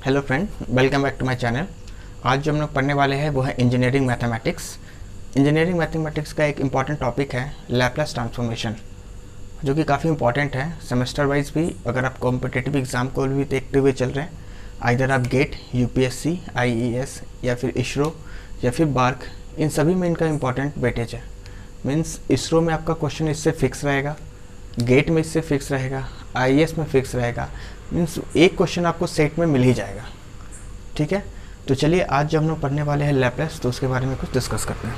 Hello friend, welcome back to my channel. आज जो हम लोग पढ़ने वाले हैं वो है इंजीनियरिंग मैथमेटिक्स। इंजीनियरिंग मैथमेटिक्स का एक इम्पॉर्टेंट टॉपिक है लैप्लास ट्रांसफॉर्मेशन, जो कि काफ़ी इंपॉर्टेंट है सेमेस्टर वाइज भी। अगर आप कॉम्पिटिटिव एग्ज़ाम को भी देखते हुए चल रहे हैं, आइदर आप गेट, यूपीएससी, आईईएस या फिर इसरो या फिर बार्क, इन सभी में इनका इम्पॉर्टेंट वेटेज है। मीन्स इसरो में आपका क्वेश्चन इससे फिक्स रहेगा, गेट में इससे फिक्स रहेगा, आईएएस में फिक्स रहेगा। मीन्स एक क्वेश्चन आपको सेट में मिल ही जाएगा। ठीक है, तो चलिए आज जब हम लोग पढ़ने वाले हैं लैप्लास, तो उसके बारे में कुछ डिस्कस करते हैं।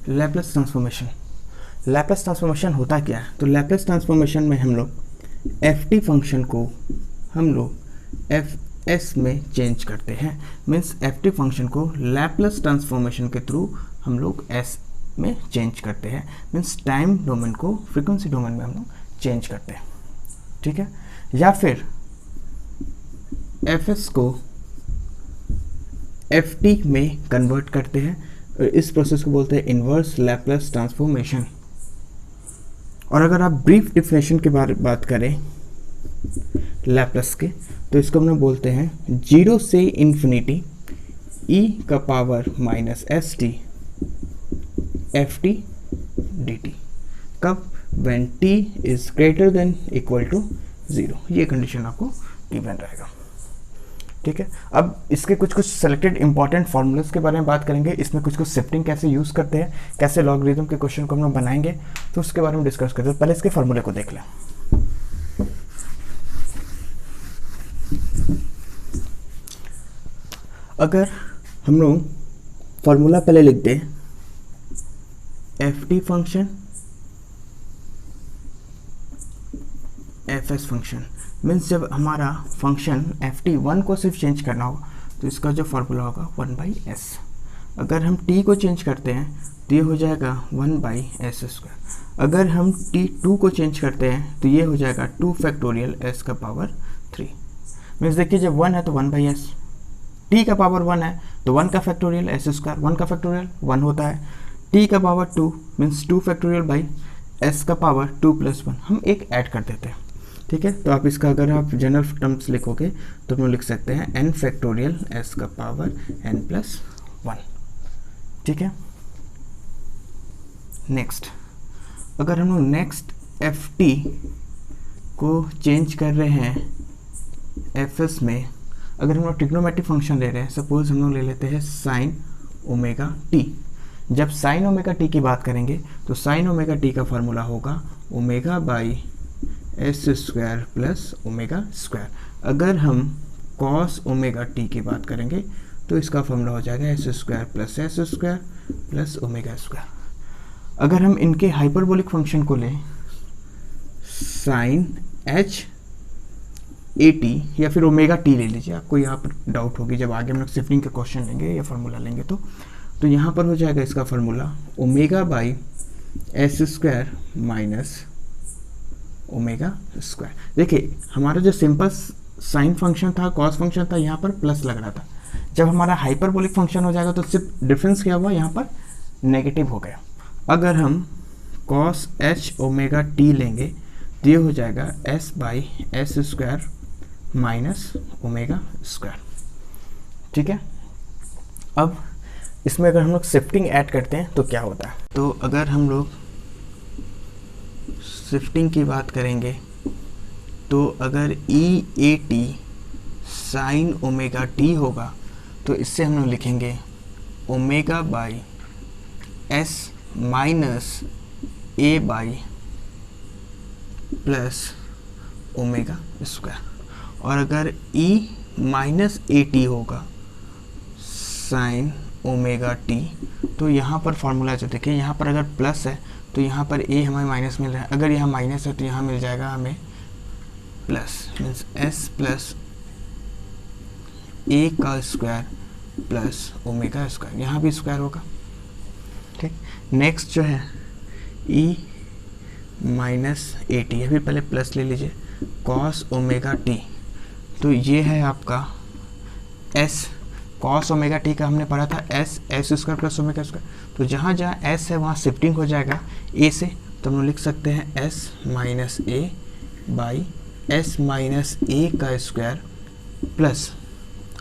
लैप्लास ट्रांसफॉर्मेशन होता क्या है? तो लैप्लास ट्रांसफॉर्मेशन में हम लोग एफ फंक्शन को हम लोग एफ में चेंज करते हैं। मीन्स एफ फंक्शन को लैप्लास ट्रांसफॉर्मेशन के थ्रू हम लोग एस में चेंज करते हैं। मीन्स टाइम डोमेन को फ्रीक्वेंसी डोमेन में हम लोग चेंज करते हैं। ठीक है, या फिर एफ को एफ में कन्वर्ट करते हैं। इस प्रोसेस को बोलते हैं इन्वर्स लैप्लास ट्रांसफॉर्मेशन। और अगर आप ब्रीफ डिफिनेशन के बारे में बात करें लैप्लास के, तो इसको हम लोग बोलते हैं 0 से इन्फिनिटी e का power minus s t f t d t. कब? When t is greater than equal to 0। ये कंडीशन आपको गिवन रहेगा। ठीक है, अब इसके कुछ सेलेक्टेड इंपॉर्टेंट फॉर्मूलाज के बारे में बात करेंगे। इसमें कुछ शिफ्टिंग कैसे यूज़ करते हैं, कैसे लॉगरिथम के क्वेश्चन को हम लोग बनाएंगे, तो उसके बारे में डिस्कस करते हैं। पहले इसके फॉर्मूले को देख लें। अगर हम लोग फॉर्मूला पहले लिख दें, F T function F S function, means जब हमारा फंक्शन एफ टी 1 को सिर्फ चेंज करना होगा तो इसका जो फॉर्मूला होगा 1/s। अगर हम t को चेंज करते हैं तो ये हो जाएगा 1/s²। अगर हम t 2 को चेंज करते हैं तो ये हो जाएगा 2 फैक्टोरियल s का पावर 3। मीन्स देखिए, जब 1 है तो 1/s, t का पावर 1 है तो 1 का फैक्टोरियल s², 1 का फैक्टोरियल 1 होता है। t का power 2 means 2 factorial by s का पावर 2 + 1, हम एक ऐड कर देते हैं। ठीक है, तो आप इसका अगर आप जनरल टर्म्स लिखोगे तो हम लोग लिख सकते हैं n फैक्टोरियल s का पावर n+1। ठीक है, नेक्स्ट अगर हम लोग नेक्स्ट एफ टी को चेंज कर रहे हैं एफ एस में, अगर हम लोग ट्रिग्नोमेट्रिक फंक्शन ले रहे हैं, सपोज हम लोग ले लेते हैं साइन ओमेगा टी। जब साइन ओमेगा टी की बात करेंगे तो साइन ओमेगा टी का फॉर्मूला होगा ω/s² प्लस ω²। अगर हम कॉस ओमेगा टी की बात करेंगे तो इसका फॉर्मूला हो जाएगा s² प्लस s² प्लस ω²। अगर हम इनके हाइपरबोलिक फंक्शन को लें, साइन h ए टी या फिर ओमेगा टी ले लीजिए, आपको यहाँ पर डाउट होगी जब आगे हम लोग शिफ्टिंग के क्वेश्चन लेंगे या फार्मूला लेंगे तो यहाँ पर हो जाएगा इसका फार्मूला ω/s² माइनस ω²। देखिए, हमारा जो सिंपल साइन फंक्शन था, कॉस फंक्शन था, यहाँ पर प्लस लग रहा था। जब हमारा हाइपरबोलिक फंक्शन हो जाएगा तो सिर्फ डिफरेंस क्या हुआ, यहाँ पर नेगेटिव हो गया। अगर हम कॉस h ओमेगा टी लेंगे तो ये हो जाएगा s/s² माइनस ω²। ठीक है, अब इसमें अगर हम लोग शिफ्टिंग ऐड करते हैं तो क्या होता है? तो अगर हम लोग शिफ्टिंग की बात करेंगे तो अगर e a t sine omega t होगा तो इससे हम लोग लिखेंगे ω/s माइनस a/+ ω²। और अगर e माइनस ए टी होगा साइन ओमेगा टी, तो यहाँ पर फॉर्मूला जो देखिए, यहाँ पर अगर प्लस है तो यहाँ पर a हमें माइनस मिल रहा है, अगर यहाँ माइनस है तो यहाँ मिल जाएगा हमें plus. Means s plus a का स्क्वायर प्लस ω², यहाँ भी स्क्वायर होगा। ठीक, नेक्स्ट जो है e माइनस ए टी, अभी पहले प्लस ले लीजिए, कॉस ओमेगा टी, तो ये है आपका s कॉस ओमेगा टी का हमने पढ़ा था S square plus omega square, तो जहाँ जहाँ एस है वहाँ शिफ्टिंग हो जाएगा ए से, तो हम लोग लिख सकते हैं s minus a by s minus a का स्क्वायर प्लस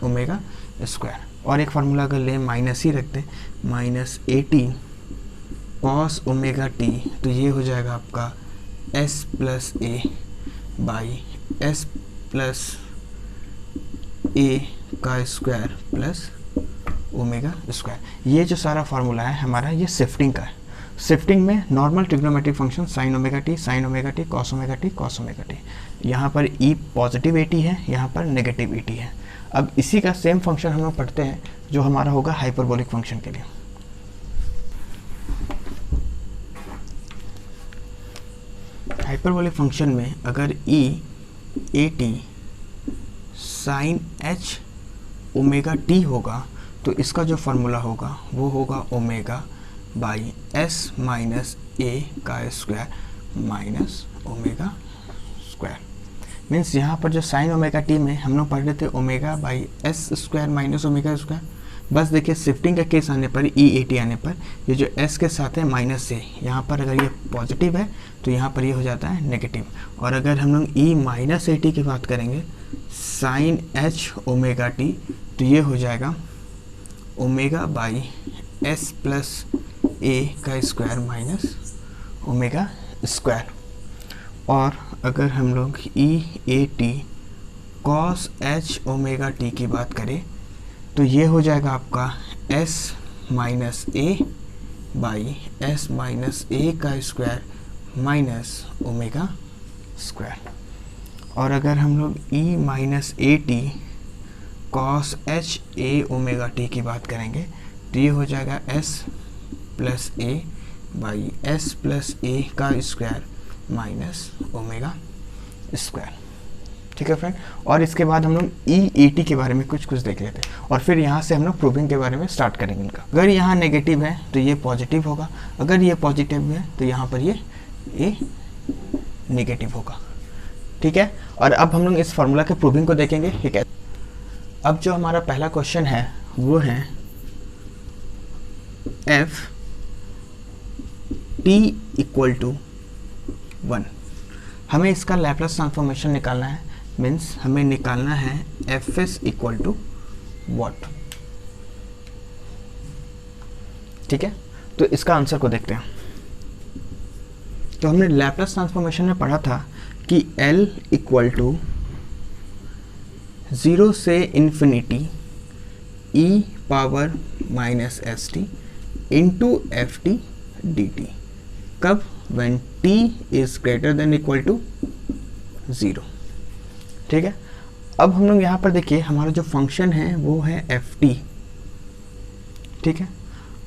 ओमेगा स्क्वायर। और एक फार्मूला अगर लें माइनस ही रखते हैं, minus a t cos omega t, तो ये हो जाएगा आपका s plus a by s plus a का स्क्वायर प्लस ओमेगा स्क्वायर। ये जो सारा फार्मूला है हमारा ये शिफ्टिंग का है। शिफ्टिंग में normal trigonometric function sine omega T cos omega T cos omega T, यहाँ पर ई पॉजिटिव ए टी है, यहाँ पर नेगेटिव ए टी है। अब इसी का सेम फंक्शन हम लोग पढ़ते हैं जो हमारा होगा हाइपरबोलिक फंक्शन के लिए। हाइपरबोलिक फंक्शन में अगर e a t sine h omega t होगा तो इसका जो फार्मूला होगा वो होगा omega by s minus a का square minus omega square. Means यहाँ पर जो साइन ओमेगा टी में हम लोग पढ़ रहे थे omega by s square minus omega square, बस देखिए शिफ्टिंग का केस आने पर ई ए टी आने पर ये जो एस के साथ है माइनस से, यहाँ पर अगर ये पॉजिटिव है तो यहाँ पर ये हो जाता है नेगेटिव। और अगर हम लोग ई माइनस ए टी की बात करेंगे साइन एच ओमेगा टी, तो ये हो जाएगा omega by s plus a का स्क्वायर माइनस ओमेगा स्क्वायर। और अगर हम लोग e a t cos h omega t की बात करें तो ये हो जाएगा आपका s minus a by s minus a का स्क्वायर माइनस ओमेगा स्क्वायर। और अगर हम लोग e minus a t cos H a omega t की बात करेंगे तो ये हो जाएगा s plus a by s plus a का स्क्वायर माइनस ओमेगा स्क्वायर। ठीक है फ्रेंड। और इसके बाद हम लोग ई ए टी के बारे में कुछ देख लेते हैं और फिर यहाँ से हम लोग प्रूविंग के बारे में स्टार्ट करेंगे इनका। अगर यहाँ नेगेटिव है तो ये पॉजिटिव होगा, अगर ये पॉजिटिव है तो यहाँ पर ये नेगेटिव होगा। ठीक है। और अब हम लोग इस फार्मूला के प्रूविंग को देखेंगे। ठीक है। अब जो हमारा पहला क्वेश्चन है वो है एफ टी इक्वल टू 1। हमें इसका लैप्लास ट्रांसफॉर्मेशन निकालना है, मीन्स हमें निकालना है F S equal to what. ठीक है। तो इसका आंसर को देखते हैं। तो हमने लैप्लास ट्रांसफॉर्मेशन में पढ़ा था कि L इक्वल टू 0 से infinity e power minus s T into F t d t. कब? when t is greater than equal to 0। ठीक है। अब हम लोग यहाँ पर देखिए हमारा जो फंक्शन है वो है एफ टी। ठीक है।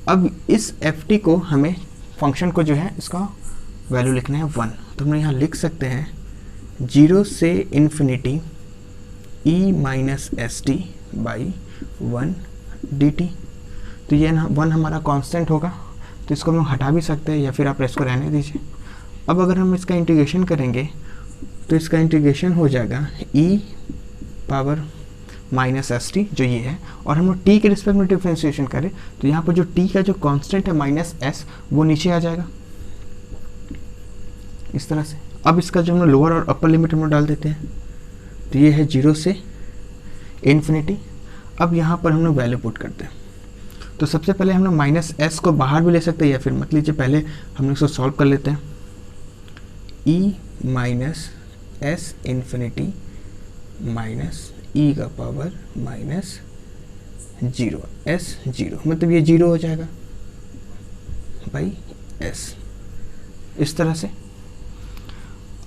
अब इस एफ टी को हमें फंक्शन को जो है इसका वैल्यू लिखना है 1। तो हम यहाँ लिख सकते हैं 0 से infinity e minus s T by 1 D T. तो ये ना 1 हमारा कांस्टेंट होगा, तो इसको हम लोग हटा भी सकते हैं या फिर आप इसको रहने दीजिए। अब अगर हम इसका इंटीग्रेशन करेंगे तो इसका इंटीग्रेशन हो जाएगा e power minus s T जो ये है, और हम लोग t के रिस्पेक्ट में डिफ्रेंशिएशन करें तो यहाँ पर जो t का जो कांस्टेंट है माइनस s वो नीचे आ जाएगा इस तरह से। अब इसका जो हम लोग लोअर और अपर लिमिट हम लोग डाल देते हैं, तो ये है 0 से इन्फिनिटी। अब यहाँ पर हम लोग वैल्यू पुट करते हैं। तो सबसे पहले हम लोग माइनस एस को बाहर भी ले सकते हैं या फिर मत लीजिए, पहले हम लोग इसको सॉल्व कर लेते हैं। E minus S infinity minus ई का पावर माइनस 0 एस 0, मतलब ये 0 हो जाएगा बाई एस इस तरह से।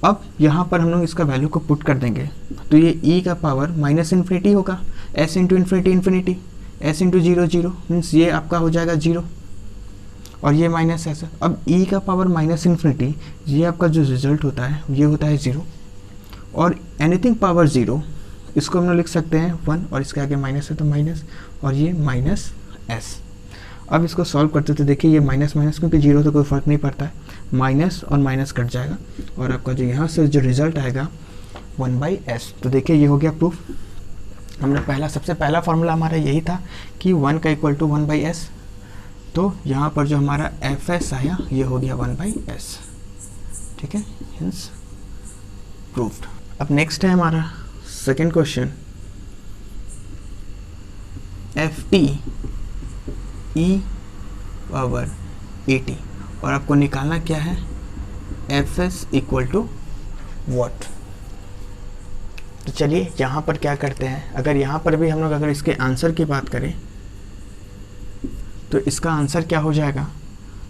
अब यहाँ पर हम लोग इसका वैल्यू को पुट कर देंगे तो ये e का पावर माइनस इन्फिनिटी होगा, s into infinity infinity, s into 0 0 means ये आपका हो जाएगा 0 और ये माइनस ऐसा। अब e का पावर माइनस इन्फिनिटी ये आपका जो रिजल्ट होता है ये होता है 0, और एनीथिंग पावर 0 इसको हम लोग लिख सकते हैं 1 और इसके आगे माइनस है तो माइनस, और ये माइनस s। अब इसको सॉल्व करते तो देखिए ये माइनस माइनस क्योंकि 0 तो कोई फ़र्क नहीं पड़ता है, माइनस और माइनस कट जाएगा और आपका जो यहाँ से जो रिज़ल्ट आएगा 1/s। तो देखिए ये हो गया प्रूफ। हमने सबसे पहला फार्मूला हमारा यही था कि 1 का इक्वल टू 1/s, तो यहाँ पर जो हमारा एफ एस आया ये हो गया 1/s। ठीक है, हिंस प्रूव्ड। अब नेक्स्ट है हमारा second question, F T E power A T, और आपको निकालना क्या है, F S equal to what. तो चलिए यहाँ पर क्या करते हैं, अगर यहाँ पर भी हम लोग अगर इसके आंसर की बात करें तो इसका आंसर क्या हो जाएगा,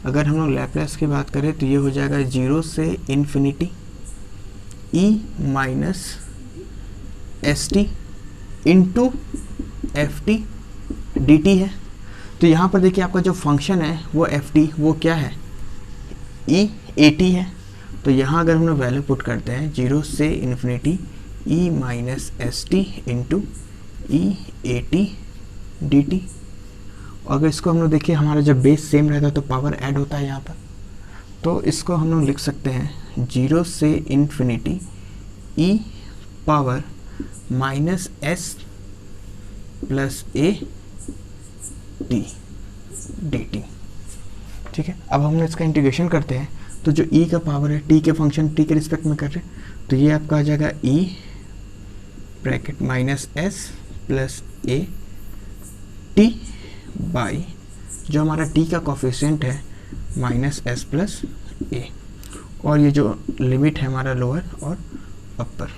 अगर हम लोग लैप्लेस की बात करें तो ये हो जाएगा 0 से infinity e minus s T into F t d T है। तो यहाँ पर देखिए आपका जो फंक्शन है वो एफ टी वो क्या है, ई ए टी है। तो यहाँ अगर हम लोग वैल्यू पुट करते हैं 0 से infinity e minus s T into E a T d T, अगर इसको हम लोग देखिए हमारा जब बेस सेम रहता है तो पावर ऐड होता है यहाँ पर, तो इसको हम लोग लिख सकते हैं 0 से infinity e power minus S plus A T d T. ठीक है, अब हम इसका इंटीग्रेशन करते हैं तो जो e का पावर है t के फंक्शन t के रिस्पेक्ट में कर रहे हैं, तो ये आपका आ जाएगा e bracket minus S plus A t by जो हमारा t का कोफिशिएंट है माइनस एस प्लस ए, और ये जो लिमिट है हमारा लोअर और अपर।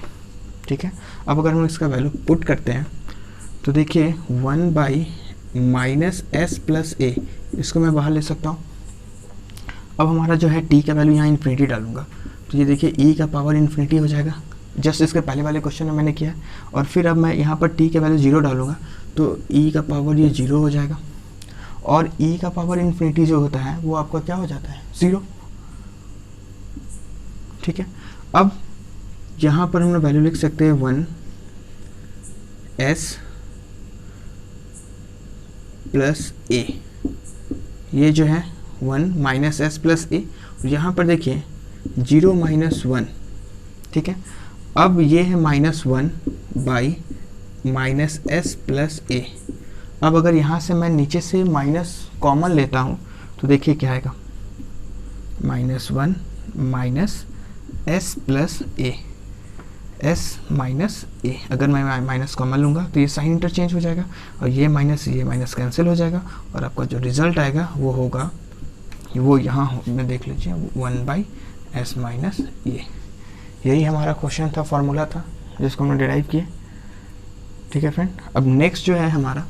ठीक है, अब अगर हम इसका वैल्यू पुट करते हैं तो देखिए 1 बाई माइनस एस प्लस ए, इसको मैं बाहर ले सकता हूँ। अब हमारा जो है t का वैल्यू यहाँ इन्फिनिटी डालूंगा तो ये देखिए e का पावर इन्फिनिटी हो जाएगा, जस्ट इसके पहले वाले क्वेश्चन में मैंने किया है। और फिर अब मैं यहाँ पर t का वैल्यू 0 डालूंगा तो e का पावर ये 0 हो जाएगा, और e का पावर इन्फिनिटी जो होता है वो आपका क्या हो जाता है, 0। ठीक है, अब यहाँ पर हम लोग वैल्यू लिख सकते हैं 1s प्लस ए, ये जो है 1 माइनस एस प्लस ए, यहाँ पर देखिए 0 माइनस 1। ठीक है, अब ये है -1 बाई माइनस एस प्लस ए। अब अगर यहाँ से मैं नीचे से माइनस कॉमन लेता हूँ तो देखिए क्या आएगा, -1 minus S plus a, s minus ए। अगर मैं माइनस कॉमन लूँगा तो ये साइन इंटरचेंज हो जाएगा और ये माइनस कैंसिल हो जाएगा, और आपका जो रिजल्ट आएगा वो होगा, वो यहाँ में देख लीजिए 1/s माइनस ए। यही हमारा क्वेश्चन था, फॉर्मूला था जिसको हमने डिराइव किया। ठीक है फ्रेंड, अब नेक्स्ट जो है हमारा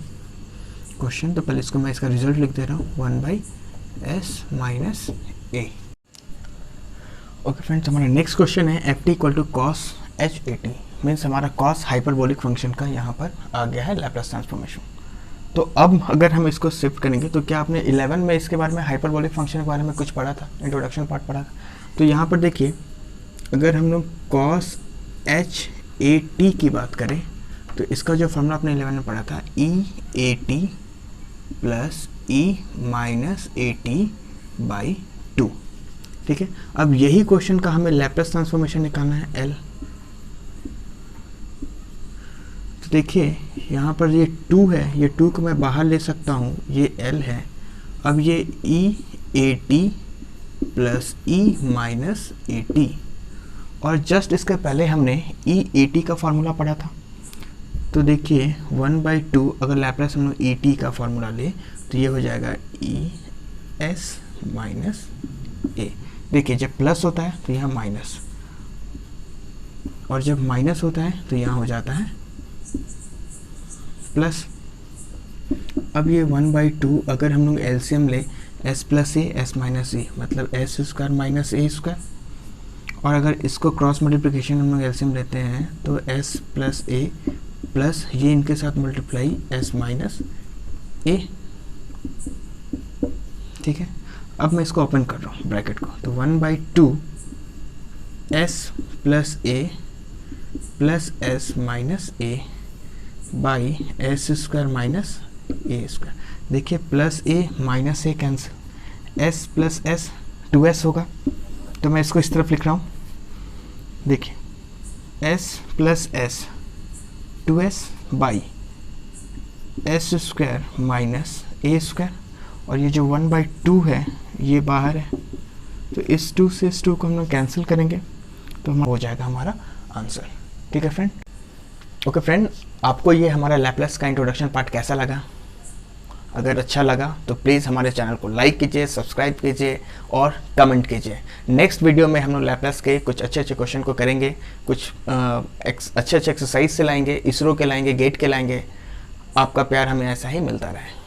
क्वेश्चन, तो पहले इसको मैं इसका रिजल्ट लिख दे रहा हूँ 1/s minus A. Okay friends, हमारा नेक्स्ट क्वेश्चन है F T equal to cos H A T, means हमारा कॉस हाइपरबोलिक फंक्शन का यहाँ पर आ गया है लैप्लास ट्रांसफॉर्मेशन। तो अब अगर हम इसको शिफ्ट करेंगे तो क्या आपने 11 में इसके बारे में हाइपरबोलिक फंक्शन के बारे में कुछ पढ़ा था, इंट्रोडक्शन पार्ट पढ़ा था। तो यहाँ पर देखिए अगर हम लोग कॉस एच ए टी की बात करें तो इसका जो फॉर्मूला आपने 11 में पढ़ा था e a t plus e minus a t by 2। ठीक है, अब यही क्वेश्चन का हमें लैप्लास ट्रांसफॉर्मेशन निकालना है एल। तो देखिए यहाँ पर ये 2 है, ये 2 को मैं बाहर ले सकता हूँ, ये एल है। अब ये e a t plus e minus a T, और जस्ट इसके पहले हमने ई ए टी का फार्मूला पढ़ा था। तो देखिए 1/2 अगर लैप्लास हम लोग ई टी का फार्मूला ले तो ये हो जाएगा ई एस माइनस ए। देखिए जब प्लस होता है तो यहाँ माइनस, और जब माइनस होता है तो यहाँ हो जाता है प्लस। अब ये 1/2 अगर हम लोग एलसीएम ले s plus a s minus a, मतलब s square minus a square, और अगर इसको क्रॉस मल्टीप्लिकेशन हम लोग एलसीएम लेते हैं तो s प्लस ए प्लस ये इनके साथ मल्टीप्लाई s माइनस ए। ठीक है, अब मैं इसको ओपन कर रहा हूँ ब्रैकेट को, तो 1/2 s plus a plus s minus a by s square minus a square. देखिए plus a minus a cancel, s plus s 2s होगा, तो मैं इसको इस तरफ लिख रहा हूँ। देखिए s plus s 2s by s square minus a square, और ये जो 1/2 है ये बाहर है, तो इस 2 से इस 2 को हम लोग कैंसिल करेंगे तो हम हो जाएगा हमारा आंसर। ठीक है फ्रेंड। ओके फ्रेंड, आपको ये हमारा लैपलेस का इंट्रोडक्शन पार्ट कैसा लगा? अगर अच्छा लगा तो प्लीज़ हमारे चैनल को लाइक कीजिए, सब्सक्राइब कीजिए और कमेंट कीजिए। नेक्स्ट वीडियो में हम लोग लैपलेस के कुछ अच्छे अच्छे क्वेश्चन को करेंगे, कुछ अच्छे अच्छे एक्सरसाइज से लाएंगे, इसरो के लाएंगे, गेट के लाएंगे। आपका प्यार हमें ऐसा ही मिलता रहे।